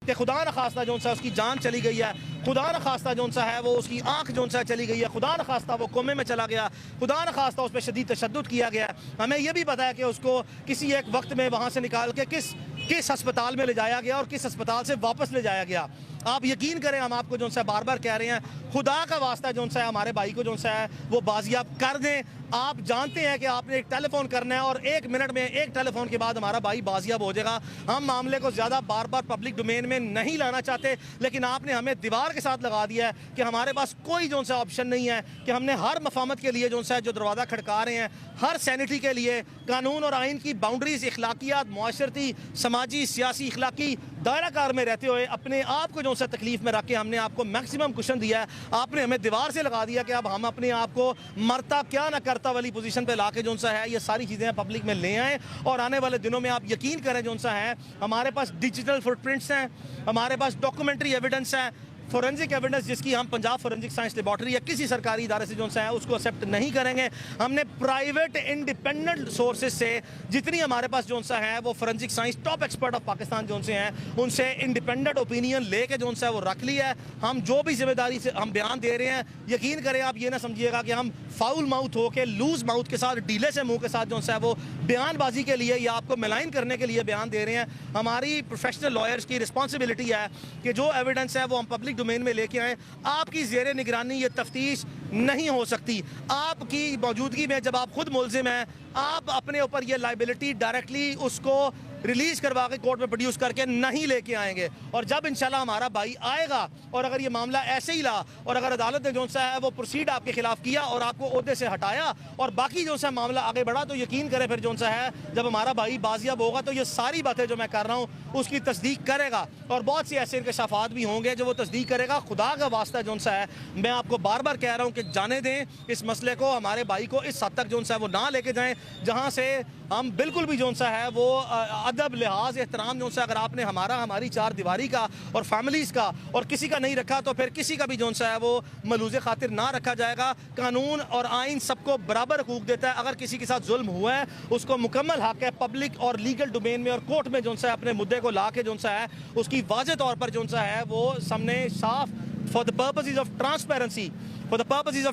कि खुदा न खास्ता जो सा उसकी जान चली गई है, खुदा न खास्ता जो सा है वो उसकी आंख जो सा चली गई है, खुदा न खास्ता वो कोमे में चला गया, खुदा न खास्ता उस पर शदीद तशद्दुद किया गया। हमें यह भी पता है कि उसको किसी एक वक्त में वहाँ से निकाल के किस अस्पताल में ले जाया गया और किस अस्पताल से वापस ले जाया गया। आप यकीन करें, हम आपको जो सा बार बार कह रहे हैं, खुदा का वास्ता जो सा है हमारे भाई को जो सा है वो बाजियाब कर दें। आप जानते हैं कि आपने एक टेलीफोन करना है और 1 मिनट में एक टेलीफोन के बाद हमारा भाई बाजियाब हो जाएगा। हम मामले को ज़्यादा बार बार पब्लिक डोमेन में नहीं लाना चाहते, लेकिन आपने हमें दीवार के साथ लगा दिया है कि हमारे पास कोई जो सा ऑप्शन नहीं है कि हमने हर मफामत के लिए जो सा जो दरवाज़ा खड़का रहे हैं, हर सैनिटी के लिए कानून और आइन की बाउंड्रीज, इखलाकियात, माशरती, समाजी, सियासी, इखलाकी दायरा कार में रहते हुए अपने आप को जो सा तकलीफ में रख के हमने आपको मैक्सिमम कुशन दिया है। आपने हमें दीवार से लगा दिया कि अब हम अपने आप को मरता क्या ना करता वाली पोजीशन पे लाके जो सा है ये सारी चीज़ें पब्लिक में ले आएँ। और आने वाले दिनों में आप यकीन करें जो सा है हमारे पास डिजिटल फुटप्रिंट्स हैं, हमारे पास डॉक्यूमेंट्री एविडेंस है, फोरेंसिक एविडेंस जिसकी हम पंजाब फोरेंसिक साइंस लेबॉर्ट्री या किसी सरकारी इदारे से जो सा है उसको एक्सेप्ट नहीं करेंगे। हमने प्राइवेट इंडिपेंडेंट सोर्सेज से जितनी हमारे पास जो सा है वो forensic science top expert of Pakistan जो से हैं उनसे इंडिपेंडेंट ओपिनियन लेके जो सा है वो रख लिया है। हम जो भी जिम्मेदारी से हम बयान दे रहे हैं, यकीन करें आप ये ना समझिएगा कि हम फाउल माउथ होके लूज माउथ के साथ ढीले से मुंह के साथ जो सा है वो बयानबाजी के लिए या आपको मिलाइन करने के लिए बयान दे रहे हैं। हमारी प्रोफेशनल लॉयर्स की रिस्पॉन्सिबिलिटी है कि जो एविडेंस है वो हम पब्लिक डोमेन में लेके आए। आपकी ज़ेरे निगरानी ये तफ्तीश नहीं हो सकती। आपकी मौजूदगी में जब आप खुद मुलजिम हैं, आप अपने ऊपर ये लाइबिलिटी डायरेक्टली उसको रिलीज करवा के कोर्ट में प्रोड्यूस करके नहीं लेके आएंगे। और जब इंशाल्लाह हमारा भाई आएगा और अगर ये मामला ऐसे ही रहा और अगर अदालत ने जो सा है वो प्रोसीड आपके खिलाफ किया और आपको ओहदे से हटाया और बाकी जो सा मामला आगे बढ़ा, तो यकीन करें फिर जो सा है जब हमारा भाई बाजियाब होगा तो ये सारी बातें जो मैं कर रहा हूँ उसकी तस्दीक करेगा। और बहुत सी ऐसे इंकशाफात भी होंगे जो वो तस्दीक करेगा। खुदा का वास्ता जो सा है मैं आपको बार बार कह रहा हूँ कि जाने दें इस मसले को, हमारे भाई को इस हद तक जो सा है वो ना लेके जाएँ जहाँ से हम बिल्कुल भी जो सा है वो अदब, लिहाज, एहतराम जो सा अगर आपने हमारी चार दीवारी का और फैमिलीज़ का और किसी का नहीं रखा तो फिर किसी का भी जो सा है वो मलूज़े खातिर ना रखा जाएगा। कानून और आइन सबको बराबर हकूक देता है। अगर किसी के साथ जुल्म हुआ है उसको मुकम्मल हक है पब्लिक और लीगल डोमेन में और कोर्ट में जो सा है अपने मुद्दे को ला के जो सा है उसकी वाज़ेह तौर पर जो सा है वो सामने साफ for the purposes of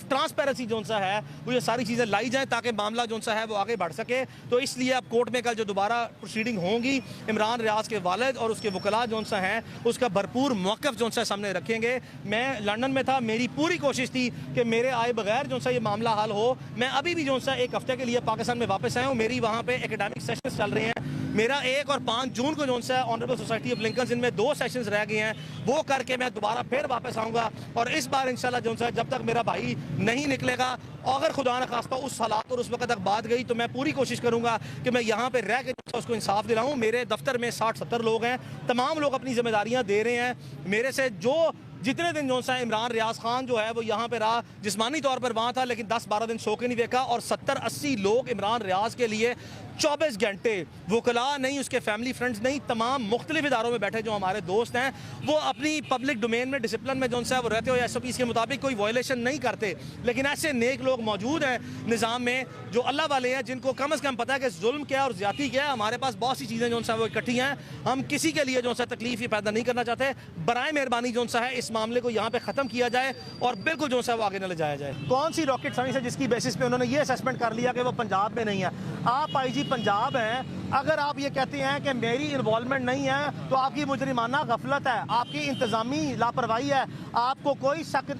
transparency जो सा है वो ये सारी चीज़ें लाई जाएँ ताकि मामला जो सा है वो आगे बढ़ सके। तो इसलिए अब कोर्ट में कल जो दोबारा प्रोसीडिंग होंगी इमरान रियाज के वालिद और उसके वकला जो सा हैं उसका भरपूर मौक़िफ़ जो सा सामने रखेंगे। मैं लंदन में था, मेरी पूरी कोशिश थी कि मेरे आए बगैर जो सा ये मामला हल हो। मैं अभी भी जो सा 1 हफ़्ते के लिए पाकिस्तान में वापस आया हूँ। मेरी वहाँ पर एकेडमिक सेशंस चल रहे हैं। मेरा 1 और 5 जून को जो सा ऑनरेबल सोसाइटी ऑफ लिंकन इनमें 2 सेशंस रह गए हैं, वो करके मैं दोबारा फिर वापस आऊँगा। और इस बार इंशाल्लाह जो सा जब तक मेरा भाई नहीं निकलेगा, अगर खुदा न खास्ता उस हालात और उस वक्त तक बात गई तो मैं पूरी कोशिश करूँगा कि मैं यहाँ पे रह के उसको इंसाफ दिलाऊँ। मेरे दफ्तर में 60-70 लोग हैं, तमाम लोग अपनी जिम्मेदारियाँ दे रहे हैं। मेरे से जो जितने दिन जो सा इमरान रियाज खान जो है वो यहाँ पे रहा, जिस्मानी तौर पर वहाँ था लेकिन 10-12 दिन सो के नहीं देखा। और 70-80 लोग इमरान रियाज के लिए 24 घंटे, वकला नहीं, उसके फैमिली फ्रेंड्स नहीं, तमाम मुख्तलिफ इदारों में बैठे जो हमारे दोस्त हैं वो अपनी पब्लिक डोमेन में डिसिप्लिन में जो सा वो रहते हो SOPs के मुताबिक कोई वायलेशन नहीं करते। लेकिन ऐसे नेक लोग मौजूद हैं निज़ाम में जो अल्लाह वाले हैं, जिनको कम अज़ कम पता है कि जुल्म क्या है और ज़्यादती क्या है। हमारे पास बहुत सी चीज़ें जो सा वो इकट्ठी हैं, हम किसी के लिए जो सा तकलीफ ही पैदा नहीं करना चाहते। बराए मेहरबानी जो सा है इस मामले को यहाँ पे ख़त्म किया जाए और बिल्कुल जो सा वो आगे न ले जाया जाए। कौन सी रॉकेट साइंस है जिसकी बेसिस पे उन्होंने ये असेसमेंट कर लिया कि वो पंजाब में नहीं है? आप IG पंजाब हैं, अगर आप ये कहते हैं कि मेरी इन्वॉल्वमेंट नहीं है तो आपकी मुजरिमाना गफलत है, आपकी इंतज़ामी लापरवाही है। आपको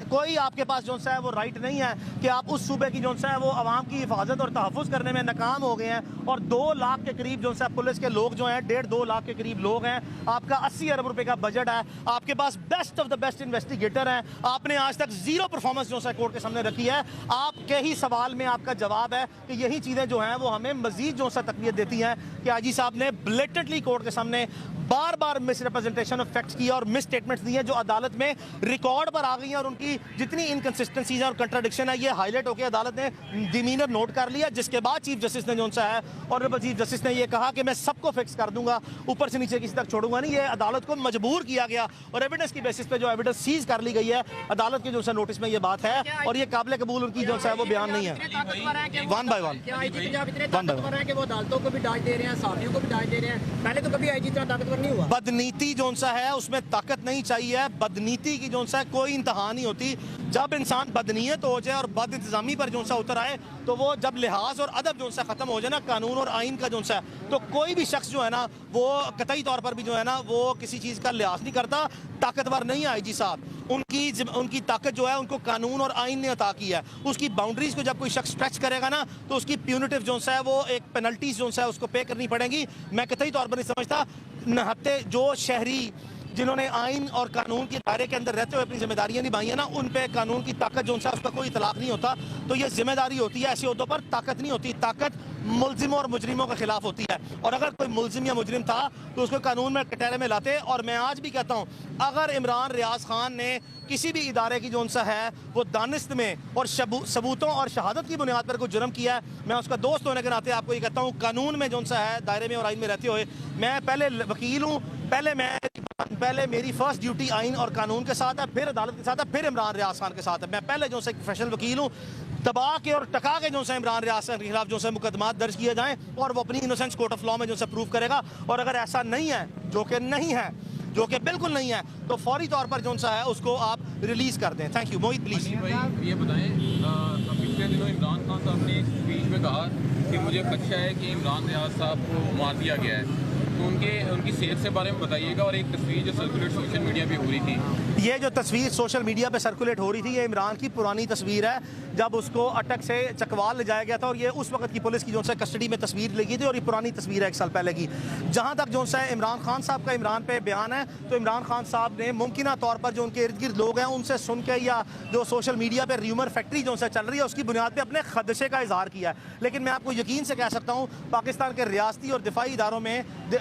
कोई आपके पास जो सा है वो राइट नहीं है कि आप उस सूबे की जो सा है वो आवाम की हिफाजत और तहफ़्फ़ुज़ करने में नाकाम हो गए हैं। और 2 लाख के करीब जो सा पुलिस के लोग जो हैं, 1.5-2 लाख के करीब लोग हैं। आपका 80 अरब रुपए का बजट है, आपके पास best of the best investigator हैं। आपने आज तक ज़ीरो परफॉर्मेंस जो सा कोर्ट के सामने रखी है। आपके ही सवाल में आपका जवाब है कि यही चीज़ें जो हैं वो हमें मज़ीद जो सा तक़वियत देती हैं कि IG साहब ने ब्लेटेंटली कोर्ट के सामने बार बार मिस रिप्रेजेंटेशन ऑफ फैक्ट्स किया और मिस स्टेटमेंट्स दी हैं जो अदालत में रिकॉर्ड पर आ गई हैं। और उनकी जितनी इनकन्सिस्टेंसीज हैं और कंट्राडिक्शन है ये हाईलाइट होकर अदालत ने डिमीनर नोट कर लिया, जिसके बाद चीफ जस्टिस ने जो सा है ऑनरेबल चीफ जस्टिस ने ये कहा कि मैं सबको फिक्स कर दूंगा, ऊपर से नीचे किसी तक छोड़ूंगा नहीं। ये अदालत को मजबूर किया गया और एविडेंस की बेसिस पे जो एविडेंस सीज कर ली गई है अदालत के जो सा नोटिस में ये बात है और ये काबिल कबूल उनकी जो सा है वो बयान नहीं है। वन बाय वन वो अदालतों को भी डांट दे रहे हैं, साथियों को भी डांट दे रहे हैं। पहले तो कभी IG इतना ताकतवर पर नहीं हुआ। बदनीति जो सा है उसमें ताकत नहीं चाहिए। बदनीति की जो सा है कोई इंतहा नहीं होती। जब इंसान बदनीयत हो जाए और बद इंतजामी पर जो सा उतर आए, तो वो जब लिहाज और अदब जो सा ख़त्म हो जाए ना, कानून और आइन का जो सा, तो कोई भी शख्स जो है ना वो कतई तौर पर भी जो है ना वो किसी चीज़ का लिहाज नहीं करता। ताकतवर नहीं आईजी साहब, उनकी ताकत जो है उनको कानून और आइन ने अता की है। उसकी बाउंड्रीज को जब कोई शख्स स्ट्रेच करेगा ना, तो उसकी प्यूनिटिव जो है वो एक पेनल्टीज जो है उसको पे करनी पड़ेगी। मैं कतई तौर पर नहीं समझता नहत्ते जो शहरी जिन्होंने आइन और कानून के दायरे के अंदर रहते हुए अपनी जिम्मेदारियां निभाई है ना, उन पे कानून की ताकत जो है उसका कोई इतलाक नहीं होता। तो ये जिम्मेदारी होती है, ऐसे उहदों पर ताकत नहीं होती। ताकत मुलजिमों और मुजरिमों के खिलाफ होती है, और अगर कोई मुलजिम या मुजरिम था तो उसको कानून में कटहरे में लाते। और मैं आज भी कहता हूँ, अगर इमरान रियाज खान ने किसी भी इदारे की जो सा है वो दानिस्त में और सबूतों और शहादत की बुनियाद पर कोई जुर्म किया है, मैं उसका दोस्त होने के नाते आपको ये कहता हूँ, कानून में जो सा है दायरे में और आइन में रहते हुए, मैं पहले वकील हूँ, पहले मेरी फर्स्ट ड्यूटी आइन और कानून के साथ है, फिर अदालत के साथ है, फिर इमरान रियाज खान के साथ है। मैं पहले जो है प्रोफेशनल वकील हूँ। दबा के और टका के जो है इमरान रियाज खान के खिलाफ जो है मुकदमात दर्ज किए जाएं और वो अपनी इनोसेंस कोर्ट ऑफ लॉ में जो है प्रूव करेगा। और अगर ऐसा नहीं है, जो कि बिल्कुल नहीं है, तो फौरी तौर पर जो सा है उसको आप रिलीज कर दें। Thank you. Mohit please. भाई ये बताएं, पिछले दिनों इमरान खान साहब ने एक स्पीच में कहा कि मुझे खदशा है कि इमरान रियाज साहब को मार दिया गया है, तो उनकी सेहत से बारे में बताइएगा। और एक तस्वीर जो सर्कुलेट सोशल मीडिया पे हो रही थी, ये जो तस्वीर सोशल मीडिया पे सर्कुलेट हो रही थी, ये इमरान की पुरानी तस्वीर है, जब उसको अटक से चकवाल ले जाया गया था, और ये उस वक्त की पुलिस की जो है कस्टडी में तस्वीर लगी थी, और ये पुरानी तस्वीर है 1 साल पहले की। जहाँ तक जो है इमरान खान साहब का इमरान पे बयान है, तो इमरान खान साहब ने मुमकिन तौर पर जो उनके इर्द गिर्द लोग हैं उनसे सुन के, या जो सोशल मीडिया पर र्यूमर फैक्ट्री जो है चल रही है, उसकी बुनियाद पर अपने खदशे का इजहार किया है। लेकिन मैं आपको यकीन से कह सकता हूँ, पाकिस्तान के रियासती और दिफाई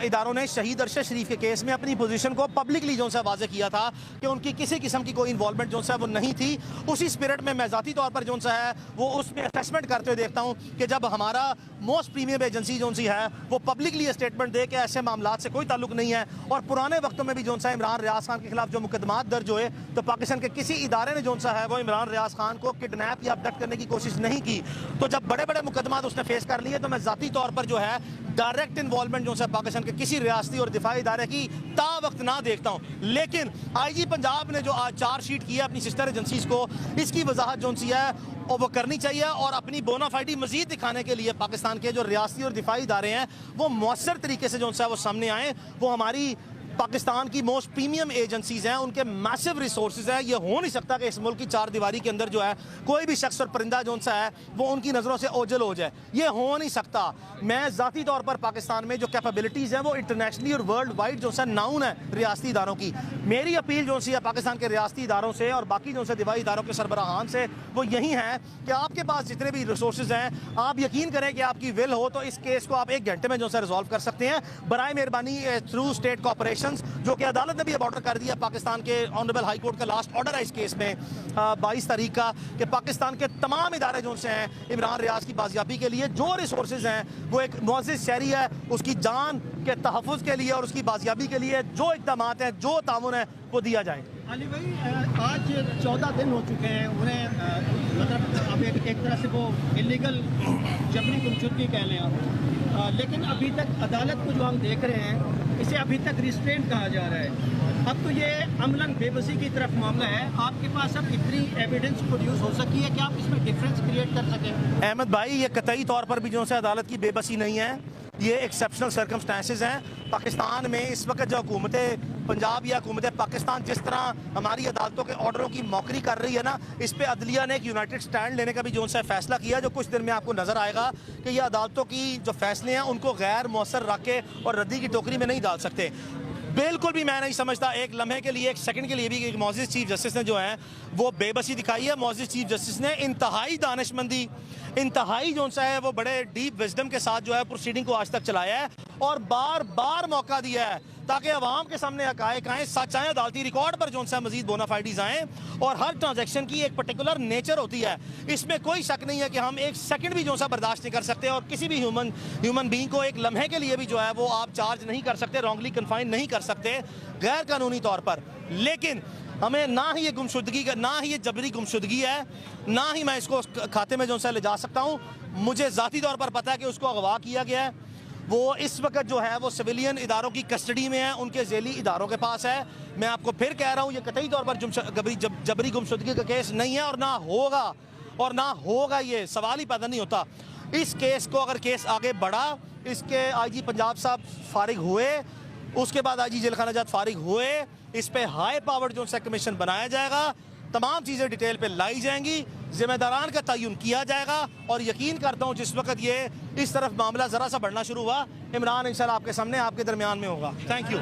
इदारों ने शहीद अरशद शरीफ के केस में अपनी पोजीशन को पब्लिकली जो है वाज़ेह किया था कि उनकी किसी किस्म की कोई इन्वॉल्वमेंट जो है वो नहीं थी। उसी स्पिरिट में मैं ज़ाती तौर पर जो है वो उसमें असेसमेंट करते हुए देखता हूँ कि जब हमारा मोस्ट प्रीमियम एजेंसी जो सी है वो पब्लिकली स्टेटमेंट दे के ऐसे मामला से कोई ताल्लुक नहीं है, और पुराने वक्तों में भी जो सा इमरान रियाज खान के खिलाफ जो मुकदमात दर्ज हुए, तो पाकिस्तान के किसी इदारे ने जो सा है वो इमरान रियाज खान को किडनैप या अबडक्ट करने की कोशिश नहीं की। तो जब बड़े बड़े मुकदमात उसने फेस कर लिए, तो मैं ज़ाती तौर पर जो है डायरेक्ट इन्वॉल्वमेंट जो है पाकिस्तान के किसी रियासती और दिफाई इदारे की ता वक्त ना देखता हूँ। लेकिन IG पंजाब ने जो आज चार्जशीट की है अपनी सिस्टर एजेंसीज को, इसकी वजाहत जो सी है और वो करनी चाहिए, और अपनी बोनाफाइडी मजीद दिखाने के लिए पाकिस्तान के जो रियासती और दिफाई इदारे हैं वो मौसर तरीके से जो है वो सामने आए। वो हमारी पाकिस्तान की मोस्ट प्रीमियम एजेंसीज हैं, उनके मैसिव रिसोर्सेज हैं। ये हो नहीं सकता कि इस मुल्क की चार दीवारी के अंदर जो है कोई भी शख्स और परिंदा जो सा है वो उनकी नज़रों से ओझल हो जाए। ये हो नहीं सकता। मैं ज़ाती तौर पर पाकिस्तान में जो कैपेबिलिटीज़ हैं वो इंटरनेशनली और वर्ल्ड वाइड जो सा नाउन है रियासती इदारों की। मेरी अपील जो सी है पाकिस्तान के रियासती इदारों से और बाकी जो से दिफाई इदारों के सरबराहान से वो यही है कि आपके पास जितने भी रिसोर्सेज हैं, आप यकीन करें कि आपकी विल हो तो इस केस को आप 1 घंटे में जो है रिजॉल्व कर सकते हैं। बराए मेहरबानी थ्रू स्टेट कॉपरेशन, जो कि अदालत ने भी अब ऑर्डर कर दिया, पाकिस्तान के ऑनरेबल हाई कोर्ट का लास्ट ऑर्डर है इस केस में 22 तारीख का, कि पाकिस्तान के तमाम इदारे जो से हैं इमरान रियाज की बाजियाबी के लिए जो रिसोर्सेज हैं वो एक मुअज़्ज़िज़ शहरी है उसकी जान के तहफ़्फ़ुज़ के लिए और उसकी बाजियाबी के लिए जो इक़दामात हैं, जो तामुन है वो दिया जाए। अली भाई, आज 14 दिन हो चुके हैं उन्हें, मतलब अब एक तरह से वो इलीगल जबरी गुमशुदगी कह लें आप, लेकिन अभी तक अदालत को जो हम देख रहे हैं इसे अभी तक रिस्ट्रेंट कहा जा रहा है। अब तो ये अमलन बेबसी की तरफ मामला है। आपके पास अब इतनी एविडेंस प्रोड्यूस हो सकी है कि आप इसमें डिफरेंस क्रिएट कर सकें? अहमद भाई, ये कतई तौर पर भी जो है अदालत की बेबसी नहीं है, ये एक्सेप्शनल सर्कमस्टांसेस हैं। पाकिस्तान में इस वक्त जो हुकूमत पंजाब या हुकूमत पाकिस्तान जिस तरह हमारी अदालतों के ऑर्डरों की मौकरी कर रही है ना, इस पे अदलिया ने एक यूनाइटेड स्टैंड लेने का भी जो है फैसला किया, जो कुछ दिन में आपको नजर आएगा कि ये अदालतों की जो फैसले हैं उनको गैर मौसर रख के और रद्दी की टोकरी में नहीं डाल सकते। बिल्कुल भी मैं नहीं समझता एक लम्हे के लिए, एक सेकंड के लिए भी कि मुअज़्ज़िज़ चीफ जस्टिस ने जो है वो बेबसी दिखाई है। मुअज़्ज़िज़ चीफ जस्टिस ने इंतहाई दानिशमंदी, इंतहाई जो सा है वो बड़े डीप विजडम के साथ जो है प्रोसीडिंग को आज तक चलाया है और बार बार मौका दिया है ताकि अवाम के सामने हक़ाइक़ आएँ, सच आएँ, अदालती रिकॉर्ड पर जो सा मजीद बोनाफाइडीज़ आएँ। और हर ट्रांजैक्शन की एक पर्टिकुलर नेचर होती है, इसमें कोई शक नहीं है कि हम एक सेकंड भी जो सा बर्दाश्त नहीं कर सकते और किसी भी ह्यूमन बीइंग को एक लम्हे के लिए भी जो है वो आप चार्ज नहीं कर सकते, रॉन्गली कन्फाइन नहीं कर सकते गैर कानूनी तौर पर। लेकिन हमें ना ही ये गुमशुदगी का, ना ही ये जबरी गुमशुदगी है, ना ही मैं इसको खाते में जो सा ले जा सकता हूँ। मुझे ज़ाती तौर पर पता है कि उसको अगवा किया गया है, वो इस वक्त जो है वो सिविलियन इदारों की कस्टडी में है, उनके झेली इदारों के पास है। मैं आपको फिर कह रहा हूँ, ये कतई तौर पर जबरी गुमशुदगी का केस नहीं है और ना होगा, ये सवाल ही पैदा नहीं होता। इस केस को अगर केस आगे बढ़ा, इसके आईजी पंजाब साहब फारिग हुए, उसके बाद आईजी जेल खाना जात फारिग हुए, इस पे हाई पावर्ड जो सा कमीशन बनाया जाएगा, तमाम चीज़ें डिटेल पे लाई जाएंगी, जिम्मेदारान का तयन किया जाएगा। और यकीन करता हूँ जिस वक्त ये इस तरफ मामला ज़रा सा बढ़ना शुरू हुआ, इमरान इंशाल्लाह आपके सामने आपके दरमियान में होगा। Thank you.